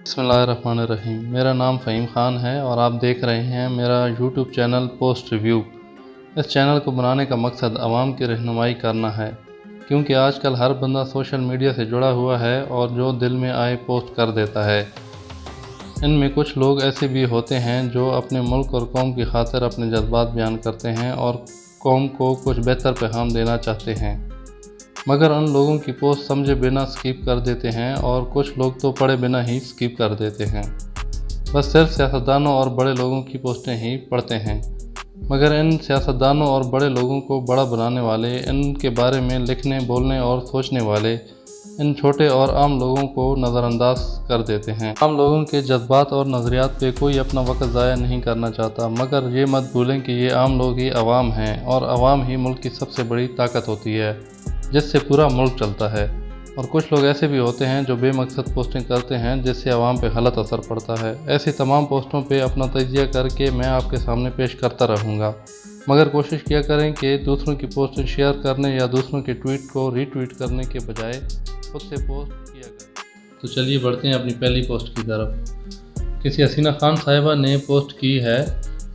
बिस्मिल्लाहिर्रहमानिर्रहीम। मेरा नाम फ़हीम ख़ान है और आप देख रहे हैं मेरा यूट्यूब चैनल पोस्ट रिव्यू। इस चैनल को बनाने का मकसद आवाम की रहनुमाई करना है, क्योंकि आजकल हर बंदा सोशल मीडिया से जुड़ा हुआ है और जो दिल में आए पोस्ट कर देता है। इनमें कुछ लोग ऐसे भी होते हैं जो अपने मुल्क और कौम की खातिर अपने जज्बात बयान करते हैं और कौम को कुछ बेहतर पैगाम देना चाहते हैं, मगर उन लोगों की पोस्ट समझे बिना स्किप कर देते हैं और कुछ लोग तो पढ़े बिना ही स्किप कर देते हैं। बस सिर्फ सियासतदानों और बड़े लोगों की पोस्टें ही पढ़ते हैं, मगर इन सियासतदानों और बड़े लोगों को बड़ा बनाने वाले, इनके बारे में लिखने, बोलने और सोचने वाले इन छोटे और आम लोगों को नज़रअंदाज कर देते हैं। आम लोगों के जज्बात और नज़रियात पे कोई अपना वक्त ज़ाया नहीं करना चाहता, मगर ये मत भूलें कि ये आम लोग ही अवाम हैं और अवाम ही मुल्क की सबसे बड़ी ताकत होती है, जिससे पूरा मुल्क चलता है। और कुछ लोग ऐसे भी होते हैं जो बेमकसद पोस्टिंग करते हैं, जिससे आवाम पे गलत असर पड़ता है। ऐसी तमाम पोस्टों पे अपना तजिया करके मैं आपके सामने पेश करता रहूँगा, मगर कोशिश किया करें कि दूसरों की पोस्टें शेयर करने या दूसरों के ट्वीट को रीट्वीट करने के बजाय खुद से पोस्ट किया करें। तो चलिए बढ़ते हैं अपनी पहली पोस्ट की तरफ। किसी हसीना खान साहिबा ने पोस्ट की है,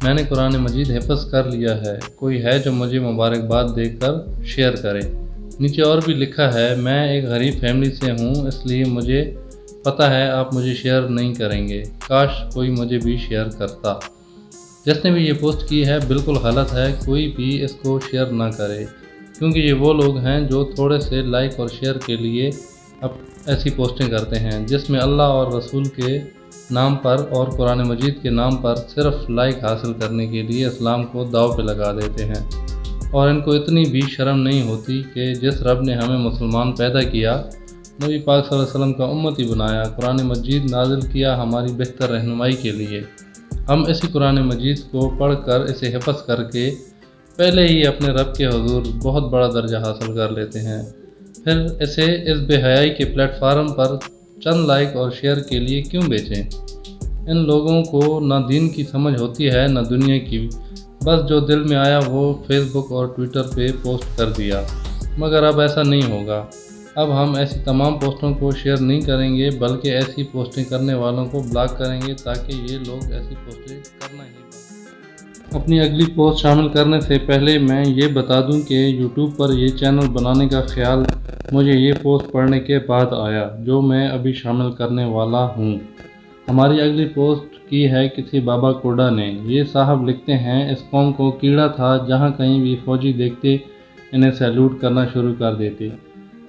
मैंने कुरान मजीद हिफ्ज़ कर लिया है, कोई है जो मुझे मुबारकबाद देकर शेयर करे। नीचे और भी लिखा है, मैं एक गरीब फैमिली से हूँ, इसलिए मुझे पता है आप मुझे शेयर नहीं करेंगे, काश कोई मुझे भी शेयर करता। जिसने भी ये पोस्ट की है बिल्कुल गलत है, कोई भी इसको शेयर ना करे, क्योंकि ये वो लोग हैं जो थोड़े से लाइक और शेयर के लिए अब ऐसी पोस्टें करते हैं, जिसमें अल्लाह और रसूल के नाम पर और कुरान मजीद के नाम पर सिर्फ लाइक हासिल करने के लिए इस्लाम को दाव पे लगा देते हैं। और इनको इतनी भी शर्म नहीं होती कि जिस रब ने हमें मुसलमान पैदा किया, नबी पाक सल्लल्लाहु अलैहि वसल्लम का उम्मती बनाया, कुरान मजीद नाजिल किया हमारी बेहतर रहनुमाई के लिए, हम इसी कुरान मजीद को पढ़कर इसे हिफ्ज़ करके पहले ही अपने रब के हुजूर बहुत बड़ा दर्जा हासिल कर लेते हैं, फिर इसे इस बेहयाई के प्लेटफार्म पर चंद लाइक और शेयर के लिए क्यों बेचें। इन लोगों को ना दीन की समझ होती है ना दुनिया की, बस जो दिल में आया वो फेसबुक और ट्विटर पे पोस्ट कर दिया। मगर अब ऐसा नहीं होगा, अब हम ऐसी तमाम पोस्टों को शेयर नहीं करेंगे, बल्कि ऐसी पोस्टें करने वालों को ब्लॉक करेंगे, ताकि ये लोग ऐसी पोस्टें करना ही बंद। अपनी अगली पोस्ट शामिल करने से पहले मैं ये बता दूं कि यूट्यूब पर ये चैनल बनाने का ख्याल मुझे ये पोस्ट पढ़ने के बाद आया, जो मैं अभी शामिल करने वाला हूँ। हमारी अगली पोस्ट की है किसी बाबा कोडा ने। ये साहब लिखते हैं, इस कौम को कीड़ा था, जहाँ कहीं भी फौजी देखते इन्हें सैल्यूट करना शुरू कर देते।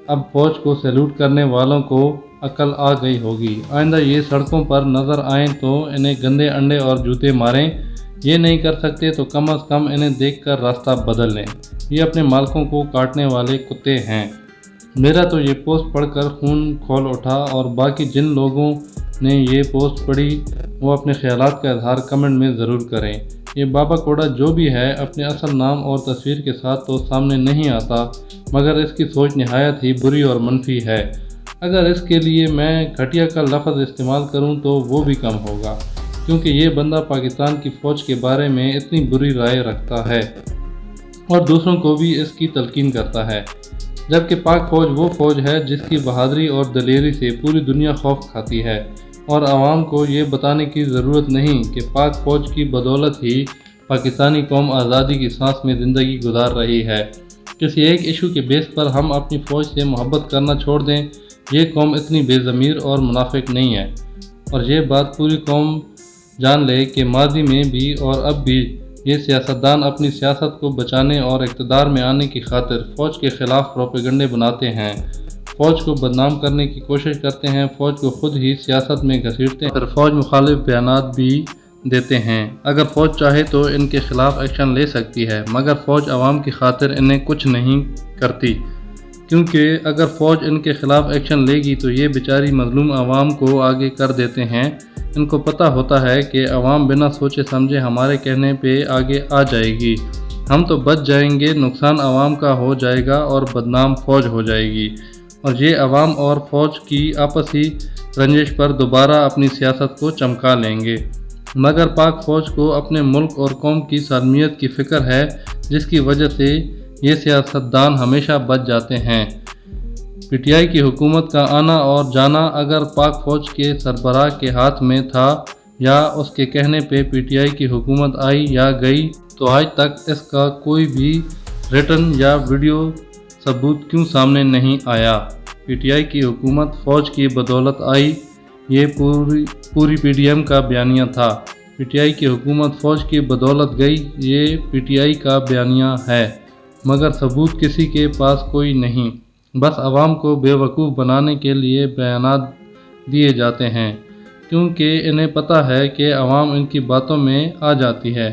अब फौज को सैल्यूट करने वालों को अकल आ गई होगी, आइंदा ये सड़कों पर नज़र आएँ तो इन्हें गंदे अंडे और जूते मारें। ये नहीं कर सकते तो कम अज़ कम इन्हें देखकर रास्ता बदल लें, ये अपने मालकों को काटने वाले कुत्ते हैं। मेरा तो ये पोस्ट पढ़कर खून खोल उठा, और बाकी जिन लोगों ने ये पोस्ट पढ़ी वो अपने ख्यालात का इजहार कमेंट में ज़रूर करें। ये बाबा कोडा जो भी है, अपने असल नाम और तस्वीर के साथ तो सामने नहीं आता, मगर इसकी सोच नहायत ही बुरी और मनफी है। अगर इसके लिए मैं घटिया का लफ्ज़ इस्तेमाल करूं तो वो भी कम होगा, क्योंकि ये बंदा पाकिस्तान की फ़ौज के बारे में इतनी बुरी राय रखता है और दूसरों को भी इसकी तलकीन करता है, जबकि पाक फ़ौज वो फ़ौज है जिसकी बहादुरी और दलेरी से पूरी दुनिया खौफ खाती है। और आवाम को ये बताने की ज़रूरत नहीं कि पाक फ़ौज की बदौलत ही पाकिस्तानी कौम आज़ादी की सांस में ज़िंदगी गुजार रही है। किसी एक इशू के बेस पर हम अपनी फ़ौज से मोहब्बत करना छोड़ दें, ये कौम इतनी बेज़मीर और मुनाफिक नहीं है। और ये बात पूरी कौम जान ले कि माजी में भी और अब भी ये सियासतदान अपनी सियासत को बचाने और इक़्तिदार में आने की खातिर फ़ौज के ख़िलाफ़ प्रोपेगंडे बनाते हैं, फ़ौज को बदनाम करने की कोशिश करते हैं, फ़ौज को खुद ही सियासत में घसीटते हैं, फिर फ़ौज मुखालिफ बयानात भी देते हैं। अगर फ़ौज चाहे तो इनके ख़िलाफ़ एक्शन ले सकती है, मगर फ़ौज आवाम की खातिर इन्हें कुछ नहीं करती, क्योंकि अगर फ़ौज इनके ख़िलाफ़ एक्शन लेगी तो ये बेचारी मज़लूम आवाम को आगे कर देते हैं। इनको पता होता है कि आवाम बिना सोचे समझे हमारे कहने पे आगे आ जाएगी, हम तो बच जाएंगे, नुकसान आवाम का हो जाएगा और बदनाम फ़ौज हो जाएगी। और ये आवाम और फ़ौज की आपसी रंजिश पर दोबारा अपनी सियासत को चमका लेंगे। मगर पाक फ़ौज को अपने मुल्क और कौम की सालमियत की फ़िक्र है, जिसकी वजह से ये सियासतदान हमेशा बच जाते हैं। PTI की हुकूमत का आना और जाना अगर पाक फ़ौज के सरबराह के हाथ में था या उसके कहने पे PTI की हुकूमत आई या गई, तो आज तक इसका कोई भी रिटन या वीडियो सबूत क्यों सामने नहीं आया। PTI की हुकूमत फ़ौज की बदौलत आई, ये पूरी PDM का बयानिया था। PTI की हुकूमत फ़ौज की बदौलत गई, ये PTI का बयानिया है, मगर सबूत किसी के पास कोई नहीं। बस आवाम को बेवकूफ़ बनाने के लिए बयानात दिए जाते हैं, क्योंकि इन्हें पता है कि आवाम इनकी बातों में आ जाती है।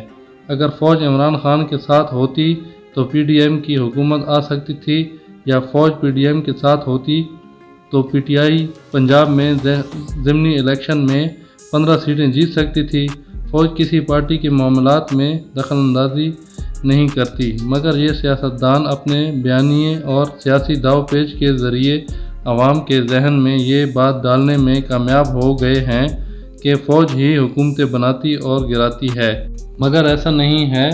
अगर फ़ौज इमरान खान के साथ होती तो PDM की हुकूमत आ सकती थी, या फ़ौज PDM के साथ होती तो PTI पंजाब में ज़िमनी इलेक्शन में 15 सीटें जीत सकती थी। फ़ौज किसी पार्टी के मामलात में दखलंदाजी नहीं करती, मगर ये सियासतदान अपने बयानिए और सियासी दावपेच के ज़रिए आवाम के जहन में ये बात डालने में कामयाब हो गए हैं कि फ़ौज ही हुकूमतें बनाती और गिराती है, मगर ऐसा नहीं है।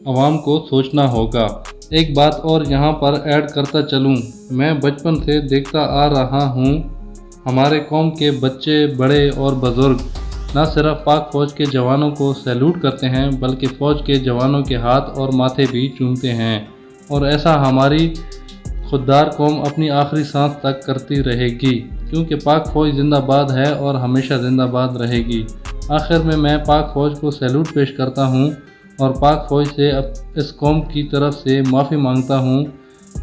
आवाम को सोचना होगा। एक बात और यहाँ पर ऐड करता चलूँ, मैं बचपन से देखता आ रहा हूँ, हमारे कौम के बच्चे, बड़े और बुज़ुर्ग न सिर्फ पाक फ़ौज के जवानों को सैल्यूट करते हैं, बल्कि फ़ौज के जवानों के हाथ और माथे भी चूमते हैं, और ऐसा हमारी खुददार कौम अपनी आखिरी सांस तक करती रहेगी, क्योंकि पाक फ़ौज जिंदाबाद है और हमेशा जिंदाबाद रहेगी। आखिर में मैं पाक फ़ौज को सैल्यूट पेश करता हूँ और पाक फ़ौज से इस कौम की तरफ से माफ़ी मांगता हूँ,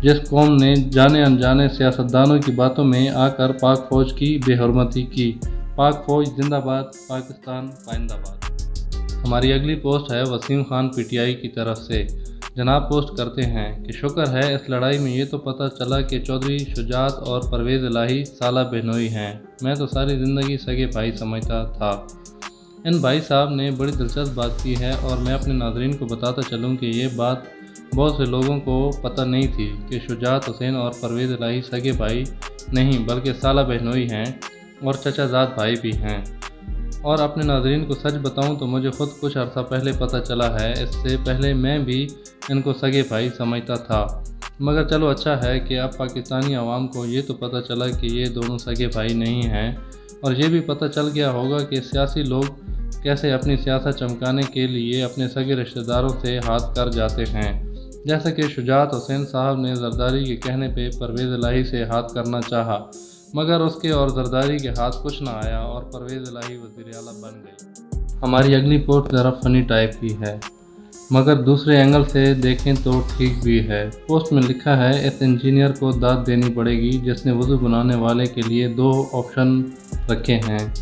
जिस कौम ने जाने अनजाने सियासतदानों की बातों में आकर पाक फ़ौज की बेहरमती की। पाक फ़ौज जिंदाबाद, पाकिस्तान पाइंदाबाद। हमारी अगली पोस्ट है वसीम खान PTI की तरफ से। जनाब पोस्ट करते हैं कि शुक्र है इस लड़ाई में ये तो पता चला कि चौधरी शुजात और परवेज़ इलाही साला बहनोई हैं। मैं तो सारी ज़िंदगी सगे भाई समझता था। इन भाई साहब ने बड़ी दिलचस्प बात की है, और मैं अपने नाज़रीन को बताता चलूँ कि ये बात बहुत से लोगों को पता नहीं थी कि शुजात हुसैन और परवेज़ इलाही सगे भाई नहीं बल्कि साला बहनोई हैं और चचाजाद भाई भी हैं। और अपने नाज़रीन को सच बताऊं तो मुझे ख़ुद कुछ अर्सा पहले पता चला है। इससे पहले मैं भी इनको सगे भाई समझता था, मगर चलो अच्छा है कि अब पाकिस्तानी आवाम को ये तो पता चला कि ये दोनों सगे भाई नहीं हैं, और ये भी पता चल गया होगा कि सियासी लोग कैसे अपनी सियासत चमकाने के लिए अपने सगे रिश्तेदारों से हाथ कर जाते हैं। जैसा कि शुजात हुसैन साहब ने जरदारी के कहने पे परवेज़ इलाही से हाथ करना चाहा, मगर उसके और जरदारी के हाथ कुछ ना आया और परवेज़ इलाही वज़ीर आला बन गई। हमारी अगली पोस्ट ज़रा फनी टाइप की है, मगर दूसरे एंगल से देखें तो ठीक भी है। पोस्ट में लिखा है, इस इंजीनियर को दाद देनी पड़ेगी जिसने वज़ू बनाने वाले के लिए 2 ऑप्शन रखे हैं,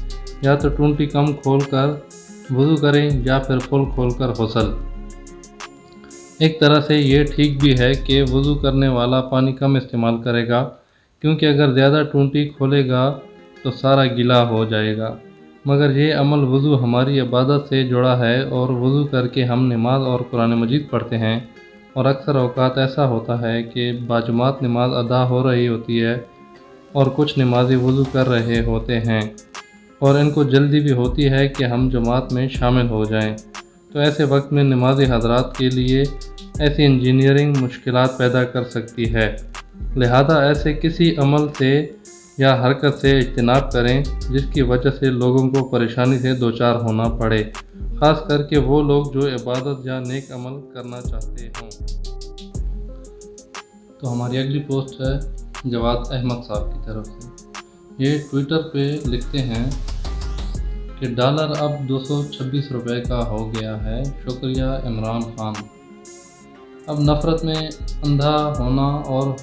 या तो टूंटी कम खोल कर वज़ू करें या फिर फुल खोल कर हुसल। एक तरह से ये ठीक भी है कि वज़ू करने वाला पानी कम इस्तेमाल करेगा, क्योंकि अगर ज़्यादा टूंटी खोलेगा तो सारा गीला हो जाएगा। मगर ये अमल वज़ू हमारी इबादत से जुड़ा है, और वज़ू करके हम नमाज और कुरान मजीद पढ़ते हैं, और अक्सर औक़ात ऐसा होता है कि बाजमात नमाज अदा हो रही होती है और कुछ नमाजी वज़ू कर रहे होते हैं, और इनको जल्दी भी होती है कि हम जमात में शामिल हो जाएं। तो ऐसे वक्त में नमाजी हज़रात के लिए ऐसी इंजीनियरिंग मुश्किलात पैदा कर सकती है। लिहाजा ऐसे किसी अमल से या हरकत से इज्तनाब करें जिसकी वजह से लोगों को परेशानी से दो चार होना पड़े, ख़ास करके वो लोग जो इबादत या नेक अमल करना चाहते हों। तो हमारी अगली पोस्ट है जवाद अहमद साहब की तरफ से। ये ट्विटर पे लिखते हैं कि डॉलर अब 226 रुपये का हो गया है, शुक्रिया इमरान खान। अब नफ़रत में अंधा होना और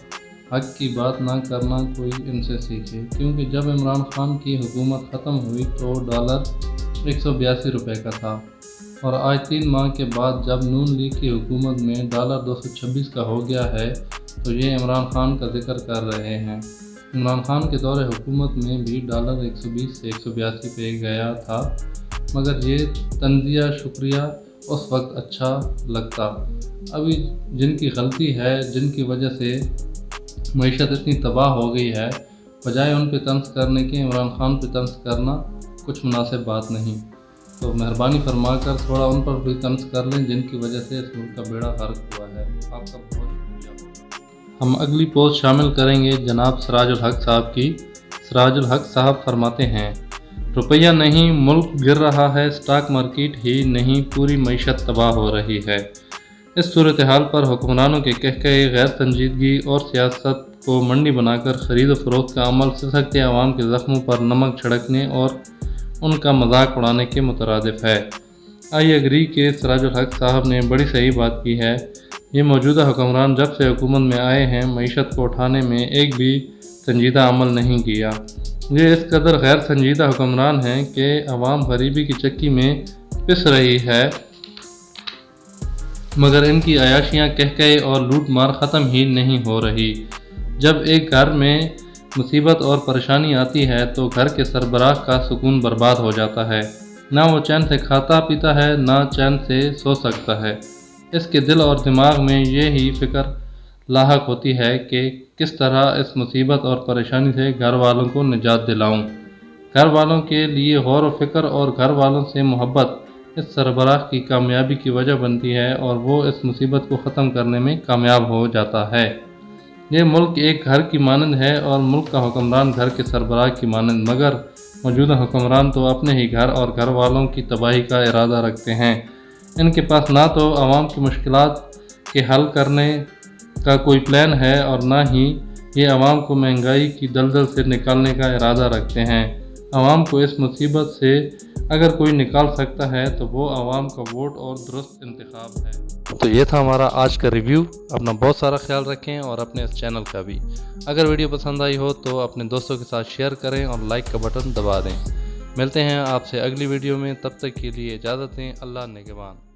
हक की बात ना करना कोई इनसे सीखे, क्योंकि जब इमरान खान की हुकूमत ख़त्म हुई तो डॉलर 182 रुपये का था, और आज 3 माह के बाद जब नून लीग की हुकूमत में डॉलर 226 का हो गया है तो ये इमरान खान का जिक्र कर रहे हैं। इमरान खान के दौरे हुकूमत में भी डॉलर 120 से 182 पे गया था, मगर ये तंजिया शुक्रिया उस वक्त अच्छा लगता। अभी जिनकी गलती है, जिनकी वजह से मईशत इतनी तबाह हो गई है, बजाय उन पे तंज करने के इमरान खान पे तंज करना कुछ मुनासिब बात नहीं। तो मेहरबानी फरमा कर थोड़ा उन पर भी तंज कर लें जिनकी वजह से इस मुल्क का बेड़ा गर्क हुआ है। आपका बहुत शुक्रिया। ہم اگلی پوسٹ شامل کریں گے جناب سراج الحق صاحب کی۔ سراج الحق صاحب فرماتے ہیں، روپیہ نہیں ملک گر رہا ہے، سٹاک مارکیٹ ہی نہیں پوری معیشت تباہ ہو رہی ہے۔ اس صورتحال پر حکمرانوں کے کہکہے، غیر سنجیدگی اور سیاست کو منڈی بنا کر خرید و فروخت کا عمل سسکتے عوام کے زخموں پر نمک چھڑکنے اور ان کا مذاق اڑانے کے مترادف ہے۔ آئی ایگری کہ سراج الحق صاحب نے بڑی صحیح بات کی ہے۔ یہ موجودہ حکمران جب سے حکومت میں آئے ہیں معیشت کو اٹھانے میں ایک بھی سنجیدہ عمل نہیں کیا۔ یہ اس قدر غیر سنجیدہ حکمران ہیں کہ عوام غریبی کی چکی میں پس رہی ہے، مگر ان کی عیاشیاں کہکہے اور لوٹ مار ختم ہی نہیں ہو رہی۔ جب ایک گھر میں مصیبت اور پریشانی آتی ہے تو گھر کے سربراہ کا سکون برباد ہو جاتا ہے۔ نہ وہ چین سے کھاتا پیتا ہے، نہ چین سے سو سکتا ہے۔ اس کے دل اور دماغ میں یہی فکر لاحق ہوتی ہے کہ کس طرح اس مصیبت اور پریشانی سے گھر والوں کو نجات دلاؤں۔ گھر والوں کے لیے غور و فکر اور گھر والوں سے محبت اس سربراہ کی کامیابی کی وجہ بنتی ہے اور وہ اس مصیبت کو ختم کرنے میں کامیاب ہو جاتا ہے۔ یہ ملک ایک گھر کی مانند ہے اور ملک کا حکمران گھر کے سربراہ کی مانند، مگر موجودہ حکمران تو اپنے ہی گھر اور گھر والوں کی تباہی کا ارادہ رکھتے ہیں۔ ان کے پاس نہ تو عوام کی مشکلات کے حل کرنے کا کوئی پلان ہے اور نہ ہی یہ عوام کو مہنگائی کی دلدل سے نکالنے کا ارادہ رکھتے ہیں۔ عوام کو اس مصیبت سے اگر کوئی نکال سکتا ہے تو وہ عوام کا ووٹ اور درست انتخاب ہے۔ تو یہ تھا ہمارا آج کا ریویو۔ اپنا بہت سارا خیال رکھیں اور اپنے اس چینل کا بھی۔ اگر ویڈیو پسند آئی ہو تو اپنے دوستوں کے ساتھ شیئر کریں اور لائک کا بٹن دبا دیں۔ ملتے ہیں آپ سے اگلی ویڈیو میں، تب تک کے لیے اجازت دیں۔ اللہ نگہبان۔